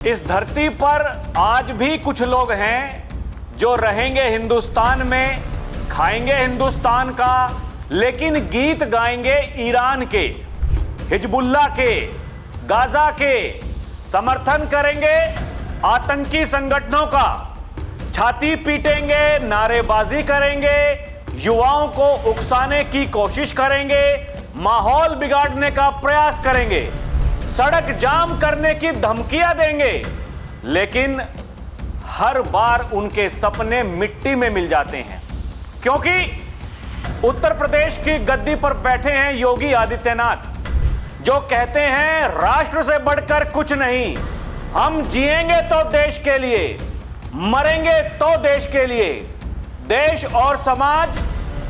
इस धरती पर आज भी कुछ लोग हैं जो रहेंगे हिंदुस्तान में, खाएंगे हिंदुस्तान का, लेकिन गीत गाएंगे ईरान के, हिजबुल्लाह के, गाजा के, समर्थन करेंगे आतंकी संगठनों का, छाती पीटेंगे, नारेबाजी करेंगे, युवाओं को उकसाने की कोशिश करेंगे, माहौल बिगाड़ने का प्रयास करेंगे, सड़क जाम करने की धमकियां देंगे, लेकिन हर बार उनके सपने मिट्टी में मिल जाते हैं। क्योंकि उत्तर प्रदेश की गद्दी पर बैठे हैं योगी आदित्यनाथ, जो कहते हैं राष्ट्र से बढ़कर कुछ नहीं, हम जिएंगे तो देश के लिए, मरेंगे तो देश के लिए। देश और समाज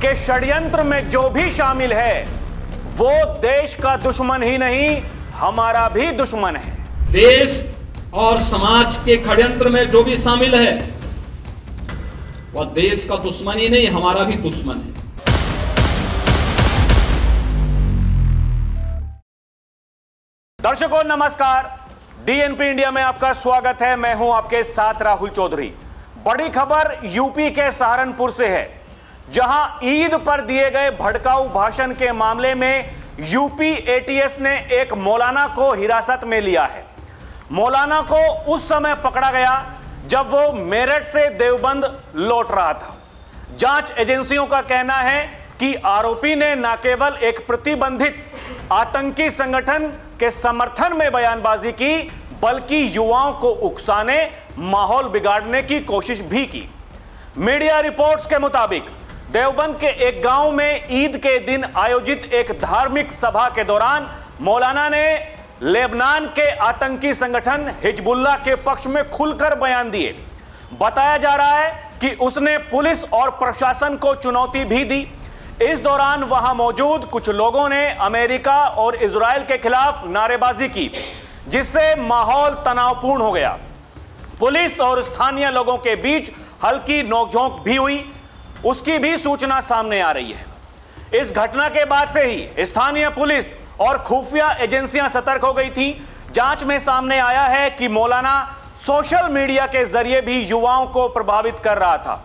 के षड्यंत्र में जो भी शामिल है वो देश का दुश्मन ही नहीं, हमारा भी दुश्मन है। देश और समाज के षड्यंत्र में जो भी शामिल है वह देश का दुश्मन ही नहीं, हमारा भी दुश्मन है। दर्शकों नमस्कार, डीएनपी इंडिया में आपका स्वागत है। मैं हूं आपके साथ राहुल चौधरी। बड़ी खबर यूपी के सहारनपुर से है, जहां ईद पर दिए गए भड़काऊ भाषण के मामले में यूपी एटीएस ने एक मौलाना को हिरासत में लिया है। मौलाना को उस समय पकड़ा गया जब वो मेरठ से देवबंद लौट रहा था। जांच एजेंसियों का कहना है कि आरोपी ने न केवल एक प्रतिबंधित आतंकी संगठन के समर्थन में बयानबाजी की, बल्कि युवाओं को उकसाने, माहौल बिगाड़ने की कोशिश भी की। मीडिया रिपोर्ट्स के मुताबिक देवबंद के एक गांव में ईद के दिन आयोजित एक धार्मिक सभा के दौरान मौलाना ने लेबनान के आतंकी संगठन हिजबुल्लाह के पक्ष में खुलकर बयान दिए। बताया जा रहा है कि उसने पुलिस और प्रशासन को चुनौती भी दी। इस दौरान वहां मौजूद कुछ लोगों ने अमेरिका और इजराइल के खिलाफ नारेबाजी की, जिससे माहौल तनावपूर्ण हो गया। पुलिस और स्थानीय लोगों के बीच हल्की नोकझोंक भी हुई, उसकी भी सूचना सामने आ रही है। इस घटना के बाद से ही स्थानीय पुलिस और खुफिया एजेंसियां सतर्क हो गई थी। जांच में सामने आया है कि मौलाना सोशल मीडिया के जरिए भी युवाओं को प्रभावित कर रहा था।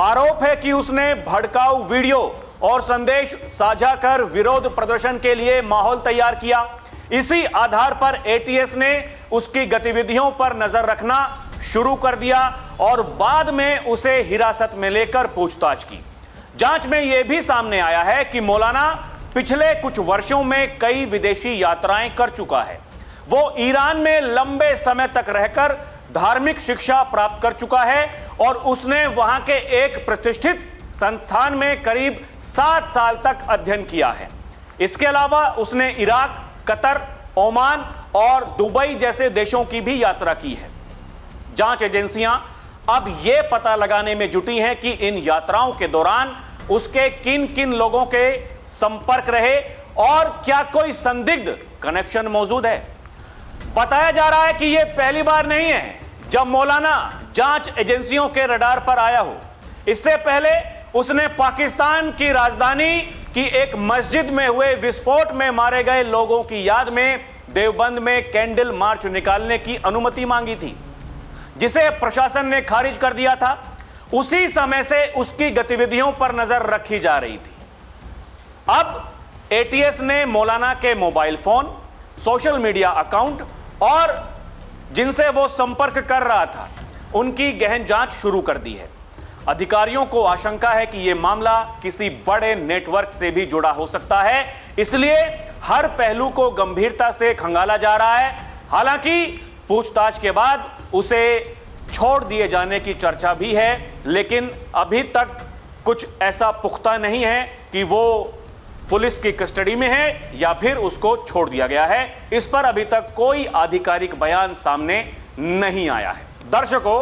आरोप है कि उसने भड़काऊ वीडियो और संदेश साझा कर विरोध प्रदर्शन के लिए माहौल तैयार किया। इसी आधार पर एटीएस ने उसकी गतिविधियों पर नजर रखना शुरू कर दिया और बाद में उसे हिरासत में लेकर पूछताछ की। जांच में यह भी सामने आया है कि मौलाना पिछले कुछ वर्षों में कई विदेशी यात्राएं कर चुका है। वो ईरान में लंबे समय तक रहकर धार्मिक शिक्षा प्राप्त कर चुका है और उसने वहां के एक प्रतिष्ठित संस्थान में करीब 7 साल तक अध्ययन किया है। इसके अलावा उसने इराक, कतर, ओमान और दुबई जैसे देशों की भी यात्रा की है। जांच एजेंसियां अब यह पता लगाने में जुटी हैं कि इन यात्राओं के दौरान उसके किन किन लोगों के संपर्क रहे और क्या कोई संदिग्ध कनेक्शन मौजूद है। बताया जा रहा है कि यह पहली बार नहीं है जब मौलाना जांच एजेंसियों के रडार पर आया हो। इससे पहले उसने पाकिस्तान की राजधानी की एक मस्जिद में हुए विस्फोट में मारे गए लोगों की याद में देवबंद में कैंडल मार्च निकालने की अनुमति मांगी थी, जिसे प्रशासन ने खारिज कर दिया था। उसी समय से उसकी गतिविधियों पर नजर रखी जा रही थी। अब एटीएस ने मौलाना के mobile phone, social media account और जिनसे वो संपर्क कर रहा था, उनकी गहन जांच शुरू कर दी है। अधिकारियों को आशंका है कि यह मामला किसी बड़े नेटवर्क से भी जुड़ा हो सकता है, इसलिए हर पहलू को गंभीरता से खंगाला जा रहा है। हालांकि पूछताछ के बाद उसे छोड़ दिए जाने की चर्चा भी है, लेकिन अभी तक कुछ ऐसा पुख्ता नहीं है कि वो पुलिस की कस्टडी में है या फिर उसको छोड़ दिया गया है। इस पर अभी तक कोई आधिकारिक बयान सामने नहीं आया है। दर्शकों,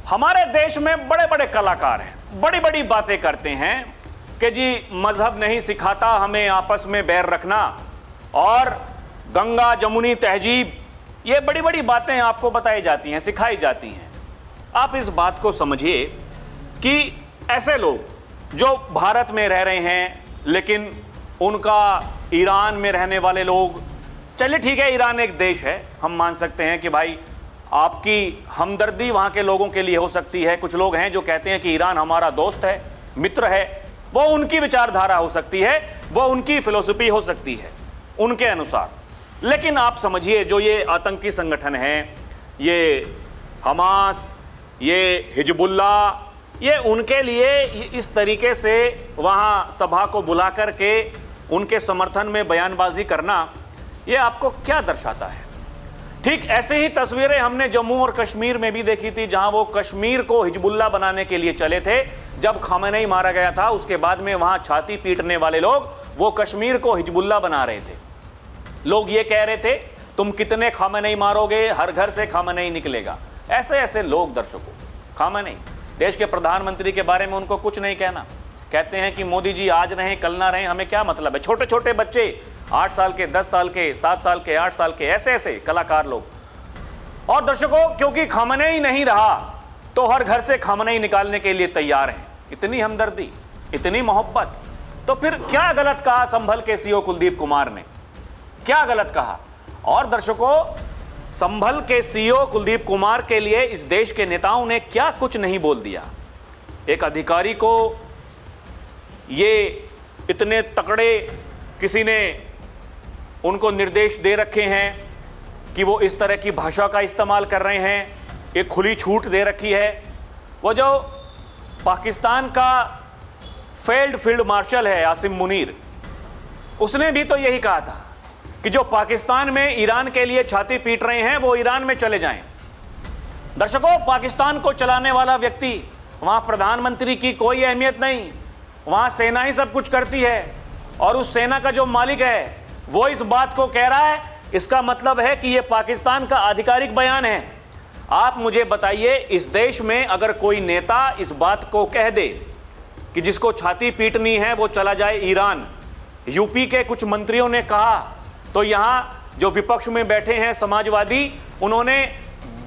हमारे देश में बड़े बड़े कलाकार हैं, बड़ी बड़ी बातें करते हैं कि जी मजहब नहीं सिखाता हमें आपस में बैर रखना और गंगा जमुनी तहजीब, ये बड़ी बड़ी बातें आपको बताई जाती हैं, सिखाई जाती हैं। आप इस बात को समझिए कि ऐसे लोग जो भारत में रह रहे हैं, लेकिन उनका ईरान में रहने वाले लोग, चलिए ठीक है ईरान एक देश है, हम मान सकते हैं कि भाई आपकी हमदर्दी वहां के लोगों के लिए हो सकती है। कुछ लोग हैं जो कहते हैं कि ईरान हमारा दोस्त है, मित्र है, वो उनकी विचारधारा हो सकती है, वो उनकी फिलॉसफी हो सकती है उनके अनुसार। लेकिन आप समझिए, जो ये आतंकी संगठन हैं, ये हमास, ये हिजबुल्लाह, ये उनके लिए इस तरीके से वहां सभा को बुला करके उनके समर्थन में बयानबाजी करना, ये आपको क्या दर्शाता है? ठीक ऐसे ही तस्वीरें हमने जम्मू और कश्मीर में भी देखी थी, जहां वो कश्मीर को हिजबुल्लाह बनाने के लिए चले थे। जब खामेनेई मारा गया था, उसके बाद में वहां छाती पीटने वाले लोग वो कश्मीर को हिजबुल्लाह बना रहे थे। लोग ये कह रहे थे, तुम कितने खामेनेई मारोगे, हर घर से खामेनेई निकलेगा। ऐसे ऐसे लोग दर्शकों, खामेनेई देश के प्रधानमंत्री के बारे में उनको कुछ नहीं कहना, कहते हैं कि मोदी जी आज रहें कल ना रहें, हमें क्या मतलब है। छोटे छोटे बच्चे, 8 साल के, 10 साल के, 7 साल के, 8 साल के, ऐसे ऐसे कलाकार लोग। और दर्शकों, क्योंकि खामेनेई नहीं रहा तो हर घर से खामेनेई निकालने के लिए तैयार हैं। इतनी हमदर्दी, इतनी मोहब्बत, तो फिर क्या गलत कहा संभल के सीओ कुलदीप कुमार ने, क्या गलत कहा? और दर्शकों, संभल के सीईओ कुलदीप कुमार के लिए इस देश के नेताओं ने क्या कुछ नहीं बोल दिया। एक अधिकारी को ये इतने तकड़े किसी ने उनको निर्देश दे रखे हैं कि वो इस तरह की भाषा का इस्तेमाल कर रहे हैं, एक खुली छूट दे रखी है। वो जो पाकिस्तान का फेल्ड फील्ड मार्शल है आसिम मुनीर, उसने भी तो यही कहा था कि जो पाकिस्तान में ईरान के लिए छाती पीट रहे हैं वो ईरान में चले जाएं। दर्शकों, पाकिस्तान को चलाने वाला व्यक्ति, वहां प्रधानमंत्री की कोई अहमियत नहीं, वहां सेना ही सब कुछ करती है, और उस सेना का जो मालिक है वो इस बात को कह रहा है। इसका मतलब है कि ये पाकिस्तान का आधिकारिक बयान है। आप मुझे बताइए, इस देश में अगर कोई नेता इस बात को कह दे कि जिसको छाती पीटनी है वो चला जाए ईरान, यूपी के कुछ मंत्रियों ने कहा, तो यहां जो विपक्ष में बैठे हैं समाजवादी, उन्होंने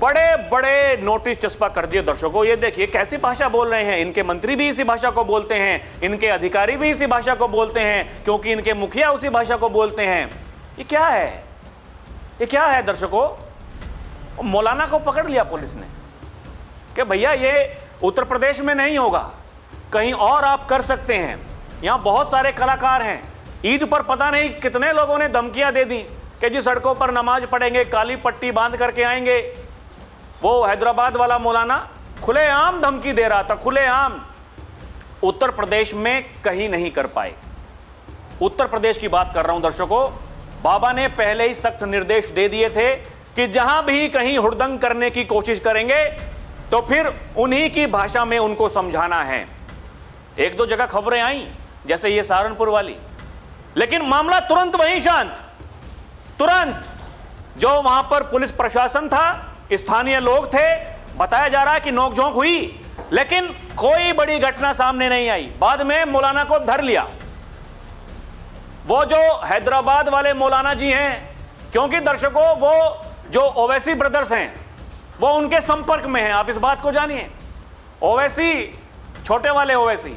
बड़े बड़े नोटिस चस्पा कर दिए। दर्शकों, ये देखिए कैसी भाषा बोल रहे हैं। इनके मंत्री भी इसी भाषा को बोलते हैं, इनके अधिकारी भी इसी भाषा को बोलते हैं, क्योंकि इनके मुखिया उसी भाषा को बोलते हैं। ये क्या है? ये क्या है दर्शकों? मौलाना को पकड़ लिया पुलिस ने कि भैया ये उत्तर प्रदेश में नहीं होगा, कहीं और आप कर सकते हैं। यहां बहुत सारे कलाकार हैं। ईद पर पता नहीं कितने लोगों ने धमकियां दे दी कि जी सड़कों पर नमाज पढ़ेंगे, काली पट्टी बांध करके आएंगे। वो हैदराबाद वाला मौलाना खुलेआम धमकी दे रहा था, खुलेआम। उत्तर प्रदेश में कहीं नहीं कर पाए। उत्तर प्रदेश की बात कर रहा हूं दर्शकों। बाबा ने पहले ही सख्त निर्देश दे दिए थे कि जहां भी कहीं हुड़दंग करने की कोशिश करेंगे तो फिर उन्हीं की भाषा में उनको समझाना है। एक दो जगह खबरें आई, जैसे ये सहारनपुर वाली, लेकिन मामला तुरंत वहीं शांत। तुरंत जो वहां पर पुलिस प्रशासन था, स्थानीय लोग थे, बताया जा रहा है कि नोकझोंक हुई, लेकिन कोई बड़ी घटना सामने नहीं आई। बाद में मौलाना को धर लिया। वो जो हैदराबाद वाले मौलाना जी हैं, क्योंकि दर्शकों वो जो ओवैसी ब्रदर्स हैं वो उनके संपर्क में हैं, आप इस बात को जानिए। ओवैसी, छोटे वाले ओवैसी,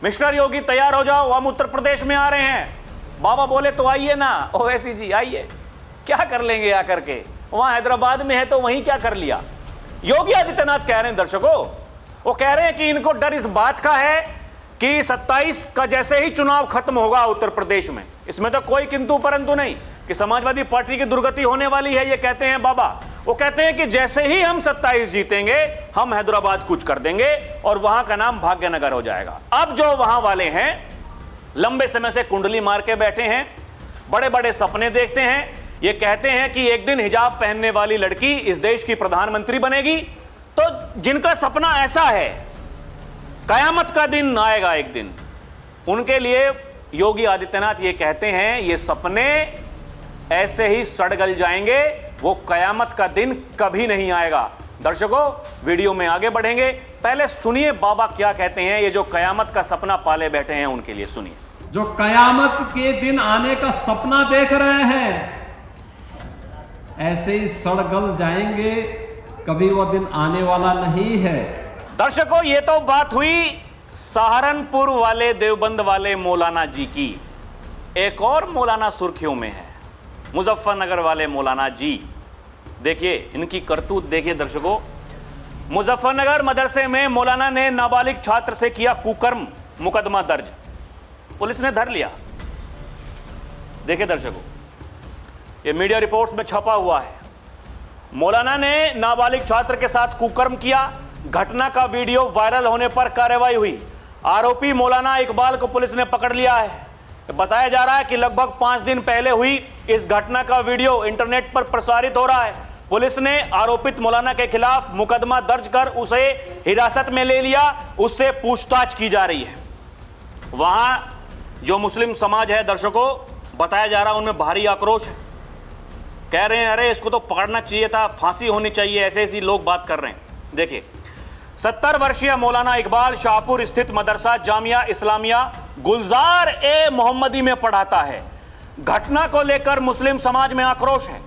मिस्टर योगी तैयार हो जाओ, हम उत्तर प्रदेश में आ रहे हैं। बाबा बोले तो आइए ना ओवैसी जी, आइए, क्या कर लेंगे आकर के, वहां हैदराबाद में है तो वहीं क्या कर लिया। योगी आदित्यनाथ कह रहे हैं दर्शकों, वो कह रहे हैं कि इनको डर इस बात का है कि 27 का जैसे ही चुनाव खत्म होगा उत्तर प्रदेश में, इसमें तो कोई किंतु परंतु नहीं कि समाजवादी पार्टी की दुर्गति होने वाली है, ये कहते हैं बाबा। वो कहते हैं कि जैसे ही हम 27 जीतेंगे हम हैदराबाद कुछ कर देंगे और वहां का नाम भाग्यनगर हो जाएगा। अब जो वहां वाले हैं लंबे समय से कुंडली मार के बैठे हैं, बड़े बड़े सपने देखते हैं, ये कहते हैं कि एक दिन हिजाब पहनने वाली लड़की इस देश की प्रधानमंत्री बनेगी। तो जिनका सपना ऐसा है, कयामत का दिन आएगा एक दिन, उनके लिए योगी आदित्यनाथ ये कहते हैं ये सपने ऐसे ही सड़ गल जाएंगे, वो कयामत का दिन कभी नहीं आएगा। दर्शकों, वीडियो में आगे बढ़ेंगे, पहले सुनिए बाबा क्या कहते हैं। ये जो कयामत का सपना पाले बैठे हैं उनके लिए सुनिए। जो कयामत के दिन आने का सपना देख रहे हैं, ऐसे ही सड़ गल जाएंगे, कभी वो दिन आने वाला नहीं है। दर्शकों, ये तो बात हुई सहारनपुर वाले, देवबंद वाले मौलाना जी की। एक और मौलाना सुर्खियों में है, मुजफ्फरनगर वाले मौलाना जी। देखिए इनकी करतूत देखिए दर्शकों। मुजफ्फरनगर मदरसे में मौलाना ने नाबालिग छात्र से किया कुकर्म, मुकदमा दर्ज, पुलिस ने धर लिया। देखिए दर्शकों, ये मीडिया रिपोर्ट्स में छपा हुआ है। मौलाना ने नाबालिग छात्र के साथ कुकर्म किया। घटना का वीडियो वायरल होने पर कार्रवाई हुई। आरोपी मौलाना इकबाल को पुलिस ने पकड़ लिया है। बताया जा रहा है कि लगभग 5 दिन पहले हुई इस घटना का वीडियो इंटरनेट पर प्रसारित हो रहा है। पुलिस ने आरोपित मौलाना के खिलाफ मुकदमा दर्ज कर उसे हिरासत में ले लिया। उससे पूछताछ की जा रही है। वहां जो मुस्लिम समाज है दर्शकों, बताया जा रहा है उनमें भारी आक्रोश है। कह रहे हैं अरे इसको तो पकड़ना चाहिए था, फांसी होनी चाहिए, ऐसे ऐसे लोग बात कर रहे हैं। देखिए 70 वर्षीय मौलाना इकबाल शाहपुर स्थित मदरसा जामिया इस्लामिया गुलजार ए मोहम्मदी में पढ़ाता है। घटना को लेकर मुस्लिम समाज में आक्रोश है।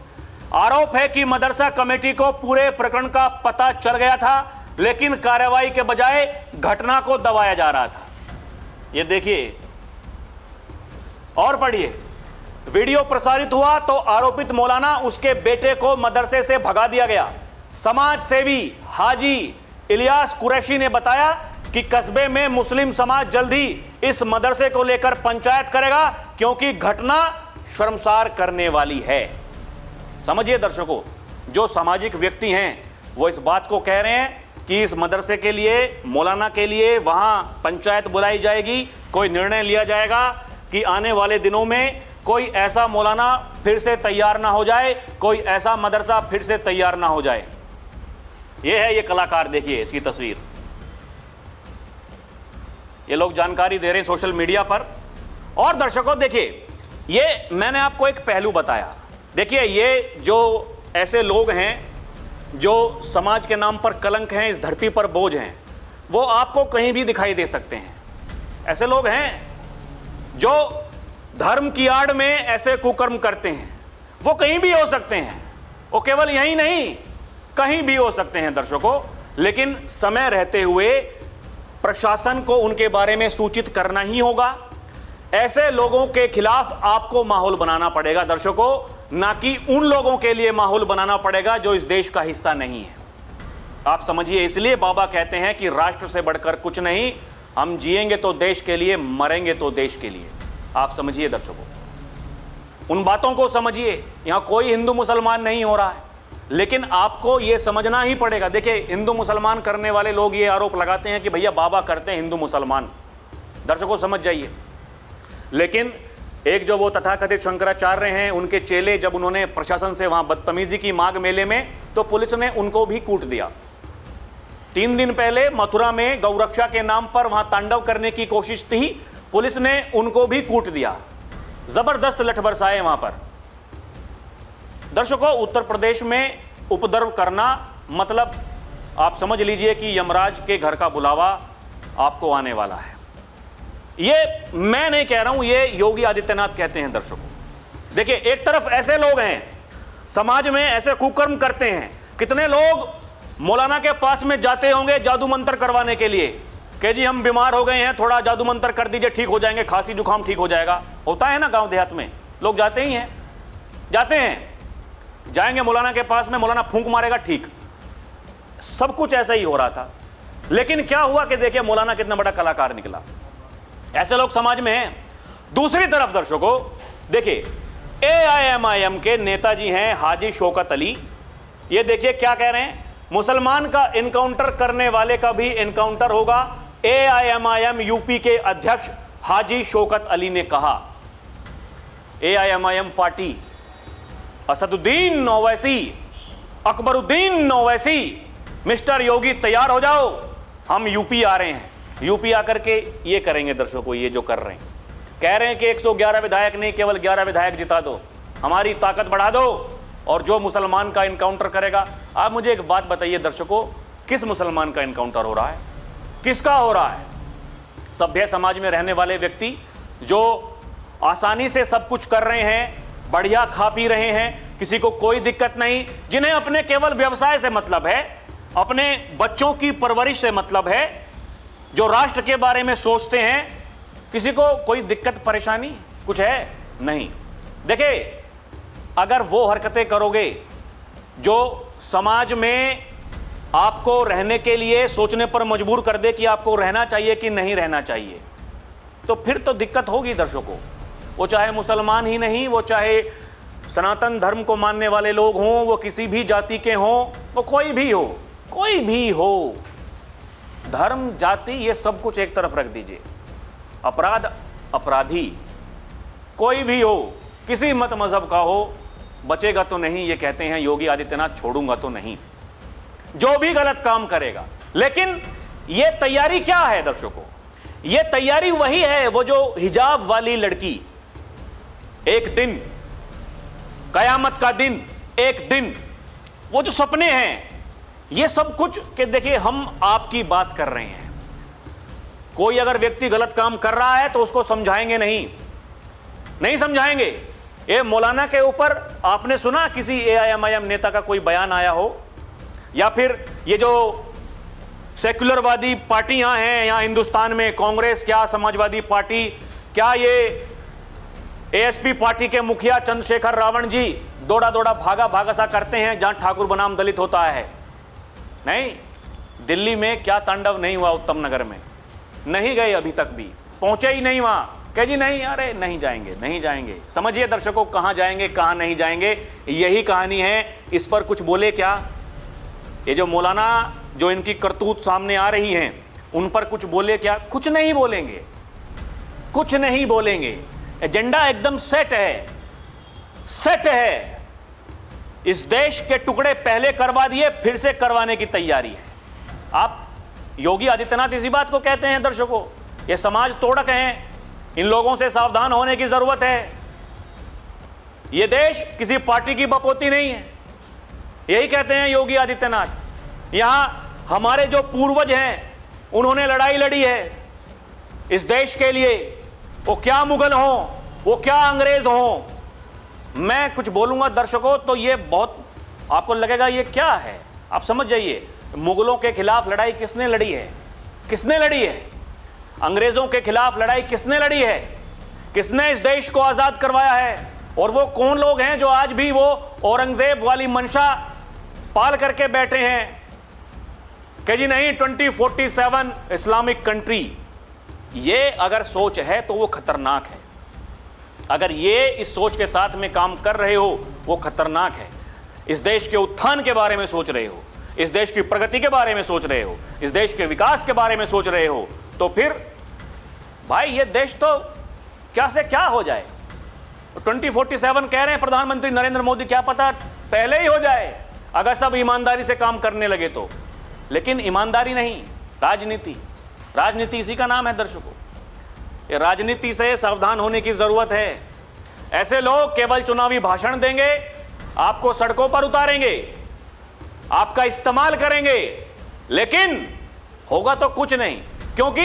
आरोप है कि मदरसा कमेटी को पूरे प्रकरण का पता चल गया था, लेकिन कार्रवाई के बजाय घटना को दबाया जा रहा था। ये देखिए और पढ़िए। वीडियो प्रसारित हुआ तो आरोपित मौलाना उसके बेटे को मदरसे से भगा दिया गया। समाज सेवी हाजी इलियास कुरैशी ने बताया कि कस्बे में मुस्लिम समाज जल्द ही इस मदरसे को लेकर पंचायत करेगा, क्योंकि घटना शर्मसार करने वाली है। समझिए दर्शकों, जो सामाजिक व्यक्ति हैं वो इस बात को कह रहे हैं कि इस मदरसे के लिए, मौलाना के लिए वहां पंचायत बुलाई जाएगी, कोई निर्णय लिया जाएगा कि आने वाले दिनों में कोई ऐसा मौलाना फिर से तैयार ना हो जाए, कोई ऐसा मदरसा फिर से तैयार ना हो जाए। ये है ये कलाकार, देखिए इसकी तस्वीर। ये लोग जानकारी दे रहे हैं सोशल मीडिया पर। और दर्शकों देखिए, ये मैंने आपको एक पहलू बताया। देखिए ये जो ऐसे लोग हैं जो समाज के नाम पर कलंक हैं, इस धरती पर बोझ हैं, वो आपको कहीं भी दिखाई दे सकते हैं। ऐसे लोग हैं जो धर्म की आड़ में ऐसे कुकर्म करते हैं। वो कहीं भी हो सकते हैं, वो केवल यहीं नहीं कहीं भी हो सकते हैं दर्शकों। लेकिन समय रहते हुए प्रशासन को उनके बारे में सूचित करना ही होगा। ऐसे लोगों के खिलाफ आपको माहौल बनाना पड़ेगा दर्शकों, ना कि उन लोगों के लिए माहौल बनाना पड़ेगा जो इस देश का हिस्सा नहीं है। आप समझिए, इसलिए बाबा कहते हैं कि राष्ट्र से बढ़कर कुछ नहीं, हम जिएंगे तो देश के लिए, मरेंगे तो देश के लिए। आप समझिए दर्शकों, उन बातों को समझिए। यहां कोई हिंदू मुसलमान नहीं हो रहा है, लेकिन आपको यह समझना ही पड़ेगा। देखिए हिंदू मुसलमान करने वाले लोग ये आरोप लगाते हैं कि भैया बाबा करते हैं हिंदू मुसलमान। दर्शकों समझ जाइए। लेकिन एक जो वो तथाकथित शंकराचार्य हैं, उनके चेले, जब उन्होंने प्रशासन से वहां बदतमीजी की मांग मेले में, तो पुलिस ने उनको भी कूट दिया। 3 दिन पहले मथुरा में गौरक्षा के नाम पर वहां तांडव करने की कोशिश थी, पुलिस ने उनको भी कूट दिया। जबरदस्त लठ बरसाए वहां पर। दर्शकों, उत्तर प्रदेश में उपद्रव करना मतलब आप समझ लीजिए कि यमराज के घर का बुलावा आपको आने वाला है। ये मैं नहीं कह रहा हूं, ये योगी आदित्यनाथ कहते हैं दर्शकों। देखिए एक तरफ ऐसे लोग हैं समाज में, ऐसे कुकर्म करते हैं। कितने लोग मौलाना के पास में जाते होंगे जादू मंत्र करवाने के लिए कि जी हम बीमार हो गए हैं, थोड़ा जादू मंत्र कर दीजिए, ठीक हो जाएंगे, खांसी जुकाम ठीक हो जाएगा। होता है ना गांव देहात में, लोग जाते ही हैं, जाते हैं, जाएंगे मौलाना के पास में, मौलाना फूंक मारेगा, ठीक। सब कुछ ऐसा ही हो रहा था। लेकिन क्या हुआ कि देखिए मौलाना कितना बड़ा कलाकार निकला। ऐसे लोग समाज में हैं। दूसरी तरफ दर्शकों देखिए, AIMIM के नेताजी हैं हाजी शौकत अली। ये देखिए क्या कह रहे हैं, मुसलमान का इनकाउंटर करने वाले का भी इनकाउंटर होगा, AIMIM यूपी के अध्यक्ष हाजी शौकत अली ने कहा। AIMIM party, Asaduddin Owaisi, Akbaruddin Owaisi, mister Yogi तैयार हो जाओ, हम यूपी आ रहे हैं। यूपी आकर के ये करेंगे दर्शकों, ये जो कर रहे हैं, कह रहे हैं कि 111 विधायक नहीं, केवल 11 विधायक जिता दो, हमारी ताकत बढ़ा दो, और जो मुसलमान का इनकाउंटर करेगा। आप मुझे एक बात बताइए दर्शकों, किस मुसलमान का इनकाउंटर हो रहा है, किसका हो रहा है? सभ्य समाज में रहने वाले व्यक्ति जो आसानी से सब कुछ कर रहे हैं, बढ़िया खा पी रहे हैं, किसी को कोई दिक्कत नहीं, जिन्हें अपने केवल व्यवसाय से मतलब है, अपने बच्चों की परवरिश से मतलब है, जो राष्ट्र के बारे में सोचते हैं, किसी को कोई दिक्कत परेशानी कुछ है नहीं। देखिए अगर वो हरकतें करोगे जो समाज में आपको रहने के लिए सोचने पर मजबूर कर दे कि आपको रहना चाहिए कि नहीं रहना चाहिए, तो फिर तो दिक्कत होगी दर्शकों। वो चाहे मुसलमान ही नहीं, वो चाहे सनातन धर्म को मानने वाले लोग हों, वो किसी भी जाति के हों, वो कोई भी हो, धर्म जाति ये सब कुछ एक तरफ रख दीजिए। अपराध अपराधी कोई भी हो, किसी मत मजहब का हो, बचेगा तो नहीं। ये कहते हैं योगी आदित्यनाथ, छोड़ूंगा तो नहीं जो भी गलत काम करेगा। लेकिन ये तैयारी क्या है दर्शकों? ये तैयारी वही है, वो जो हिजाब वाली लड़की, एक दिन कयामत का दिन, एक दिन, वो जो सपने हैं, ये सब कुछ के देखिए हम आपकी बात कर रहे हैं। कोई अगर व्यक्ति गलत काम कर रहा है तो उसको समझाएंगे नहीं समझाएंगे। ये मौलाना के ऊपर आपने सुना किसी एआईएमआईएम नेता का कोई बयान आया हो? या फिर ये जो सेक्युलरवादी पार्टियां हैं यहां हिंदुस्तान में, कांग्रेस क्या, समाजवादी पार्टी क्या, ये एएसपी पार्टी के मुखिया चंद्रशेखर रावण जी दौड़ा भागा सा करते हैं जहां ठाकुर बनाम दलित होता है? नहीं, दिल्ली में क्या तांडव नहीं हुआ, उत्तम नगर में नहीं गए, अभी तक भी पहुंचे ही नहीं वहां। कह जी नहीं, अरे नहीं जाएंगे। समझिए दर्शकों, कहां जाएंगे कहां नहीं जाएंगे, यही कहानी है। इस पर कुछ बोले क्या? ये जो मौलाना जो इनकी करतूत सामने आ रही हैं, उन पर कुछ बोले क्या? कुछ नहीं बोलेंगे। एजेंडा एकदम सेट है। इस देश के टुकड़े पहले करवा दिए, फिर से करवाने की तैयारी है। आप योगी आदित्यनाथ इसी बात को कहते हैं दर्शकों, ये समाज तोड़क हैं, इन लोगों से सावधान होने की जरूरत है। ये देश किसी पार्टी की बपोती नहीं है, यही कहते हैं योगी आदित्यनाथ। यहां हमारे जो पूर्वज हैं, उन्होंने लड़ाई लड़ी है इस देश के लिए, वो क्या मुगल हों, वो क्या अंग्रेज हों। मैं कुछ बोलूंगा दर्शकों तो ये बहुत आपको लगेगा ये क्या है। आप समझ जाइए, मुगलों के खिलाफ लड़ाई किसने लड़ी है? अंग्रेजों के खिलाफ लड़ाई किसने लड़ी है? किसने इस देश को आजाद करवाया है? और वो कौन लोग हैं जो आज भी वो औरंगजेब वाली मंशा पाल करके बैठे हैं कि जी नहीं 2047 इस्लामिक कंट्री। ये अगर सोच है तो वो खतरनाक है। अगर ये इस सोच के साथ में काम कर रहे हो, वो खतरनाक है। इस देश के उत्थान के बारे में सोच रहे हो, इस देश की प्रगति के बारे में सोच रहे हो, इस देश के विकास के बारे में सोच रहे हो, तो फिर भाई ये देश तो क्या से क्या हो जाए। 2047 कह रहे हैं प्रधानमंत्री नरेंद्र मोदी, क्या पता पहले ही हो जाए अगर सब ईमानदारी से काम करने लगे तो। लेकिन ईमानदारी नहीं, राजनीति इसी का नाम है दर्शकों। ये राजनीति से सावधान होने की जरूरत है। ऐसे लोग केवल चुनावी भाषण देंगे, आपको सड़कों पर उतारेंगे, आपका इस्तेमाल करेंगे, लेकिन होगा तो कुछ नहीं। क्योंकि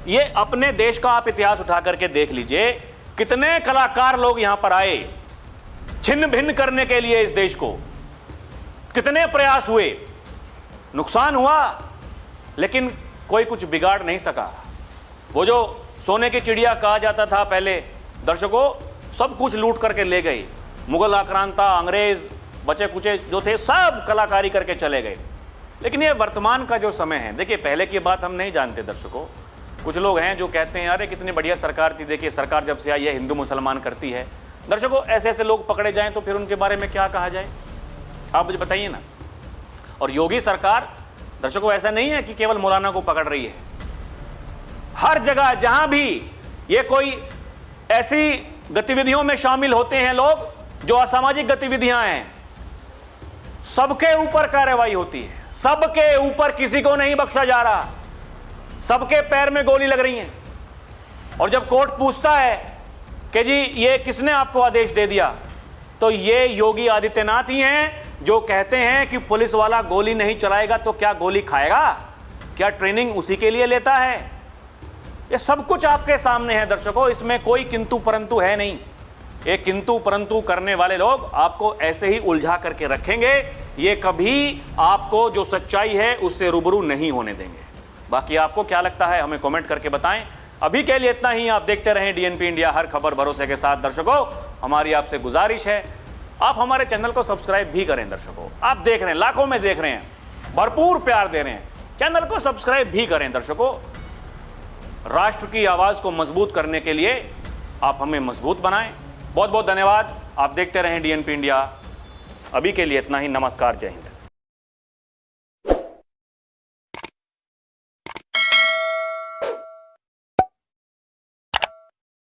ये अपने देश का आप इतिहास उठा करके देख लीजिए, कितने कलाकार लोग यहां पर आए छिन्न भिन्न करने के लिए इस देश को, कितने प्रयास हुए, नुकसान हुआ, लेकिन कोई कुछ बिगाड़ नहीं सका। वो जो सोने की चिड़िया कहा जाता था पहले दर्शकों, सब कुछ लूट करके ले गए। मुगल आक्रांता, अंग्रेज, बचे कुचे जो थे, सब कलाकारी करके चले गए। लेकिन ये वर्तमान का जो समय है, देखिए पहले की बात हम नहीं जानते दर्शकों। कुछ लोग हैं जो कहते हैं अरे कितनी बढ़िया सरकार थी, देखिए सरकार जब से आई है हिंदू मुसलमान करती है। दर्शकों ऐसे लोग पकड़े जाएं तो फिर उनके बारे में क्या कहा जाए, आप मुझे बताइए ना। और योगी सरकार दर्शकों ऐसा नहीं है कि केवल मौलाना को पकड़ रही है, हर जगह जहां भी ये कोई ऐसी गतिविधियों में शामिल होते हैं लोग जो असामाजिक गतिविधियां हैं, सबके ऊपर कार्रवाई होती है, सबके ऊपर, किसी को नहीं बख्शा जा रहा, सबके पैर में गोली लग रही है। और जब कोर्ट पूछता है कि जी ये किसने आपको आदेश दे दिया, तो ये योगी आदित्यनाथ ही हैं जो कहते हैं कि पुलिस वाला गोली नहीं चलाएगा तो क्या गोली खाएगा, क्या ट्रेनिंग उसी के लिए लेता है। ये सब कुछ आपके सामने है दर्शकों, इसमें कोई किंतु परंतु है नहीं। ये किंतु परंतु करने वाले लोग आपको ऐसे ही उलझा करके रखेंगे, ये कभी आपको जो सच्चाई है उससे रूबरू नहीं होने देंगे। बाकी आपको क्या लगता है हमें कमेंट करके बताएं। अभी के लिए इतना ही, आप देखते रहें डीएनपी इंडिया, हर खबर भरोसे के साथ। दर्शकों हमारी आपसे गुजारिश है, आप हमारे चैनल को सब्सक्राइब भी करें। दर्शकों, आप देख रहे हैं, लाखों में देख रहे हैं, भरपूर प्यार दे रहे हैं, चैनल को सब्सक्राइब भी करें। दर्शकों, राष्ट्र की आवाज को मजबूत करने के लिए आप हमें मजबूत बनाएं। बहुत बहुत धन्यवाद। आप देखते रहें DNP इंडिया। अभी के लिए इतना ही। नमस्कार, जय हिंद।